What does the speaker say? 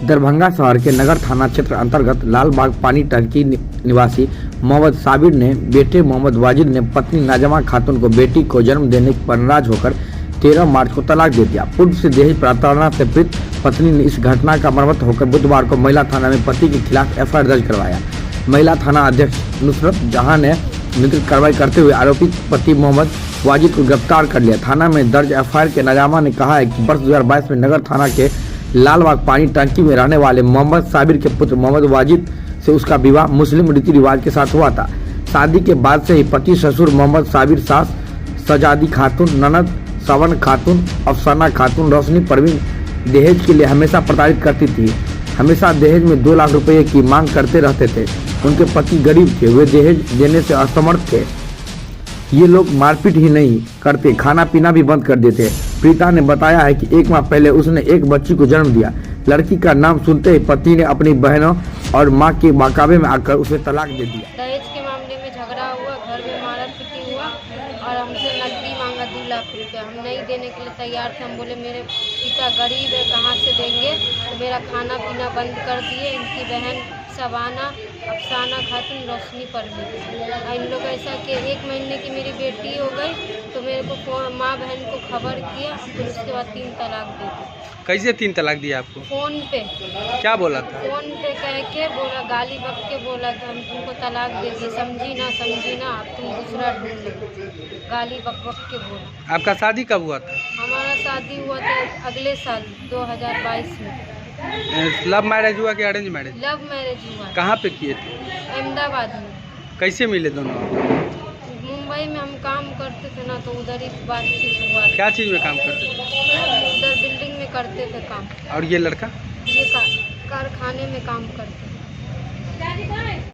दरभंगा शहर के नगर थाना क्षेत्र अंतर्गत लालबाग पानी टंकी निवासी मोहम्मद साबिर ने बेटे मोहम्मद वाजिद ने पत्नी नाजमा खातून को बेटी को जन्म देने पर नाराज होकर 13 मार्च को तलाक दे दिया। पूर्व से दहेज प्रताड़ना से पीड़ित पत्नी ने इस घटना का मर्मत होकर बुधवार को महिला थाना में पति के खिलाफ एफआईआर दर्ज करवाया। महिला थाना अध्यक्ष नुसरत जहां ने निश्चित कार्रवाई करते हुए आरोपित पति मोहम्मद वाजिद को गिरफ्तार कर लिया। थाना में दर्ज एफआईआर के नाजमा ने कहा है कि वर्ष 2022 में नगर थाना के लालबाग पानी टंकी में रहने वाले मोहम्मद साबिर के पुत्र मोहम्मद वाजिद से उसका विवाह मुस्लिम रीति रिवाज के साथ हुआ था। शादी के बाद से ही पति ससुर मोहम्मद साबिर, सास सजादी खातून, ननद सवन खातून, अफसाना खातून, रोशनी परवीन दहेज के लिए हमेशा प्रताड़ित करती थी। हमेशा दहेज में 2 लाख रुपए की मांग करते रहते थे। उनके पति गरीब थे, वे दहेज देने से असमर्थ थे। ये लोग मारपीट ही नहीं करते, खाना पीना भी बंद कर देते। प्रीता ने बताया है कि 1 माह पहले उसने एक बच्ची को जन्म दिया। लड़की का नाम सुनते ही पति ने अपनी बहनों और मां के मुकाबले में आकर उसे तलाक दे दिया। दहेज के मामले में झगड़ा हुआ, घर में मारा पीटी हुआ और हमसे नकदी मांगा 2 लाख रुपया। हम नहीं देने के लिए तैयार थे। हम बोले मेरे पिता गरीब है, कहाँ से देंगे, तो मेरा खाना पीना बंद कर दिए। इनकी बहन शबाना, अफसाना खातून, रोशनी परवीन, इन लोग ऐसा कि 1 महीने की मेरी बेटी हो गई तो मेरे को माँ बहन को खबर किया, फिर उसके बाद 3 तलाक दे दी। कैसे 3 तलाक दिया आपको? फ़ोन पे। क्या बोला था? फ़ोन पे कह के बोला, गाली बक के बोला कि हम तुमको तलाक दे दिए, समझी ना अब तुम दूसरा ढूंढ लो, गाली बक के बोला। आपका शादी कब हुआ था? हमारा शादी हुआ था अगले साल 2022 में। लव मैरिज हुआ कि अरेंज मैरिज? लव मैरिज हुआ। कहाँ पे किए थे? अहमदाबाद में। कैसे मिले दोनों? मुंबई में हम काम करते थे ना, तो उधर ही बातचीत हुआ। क्या चीज़ में काम करते थे? उधर बिल्डिंग में करते थे काम। और ये लड़का? ये कारखाने में काम करते थे।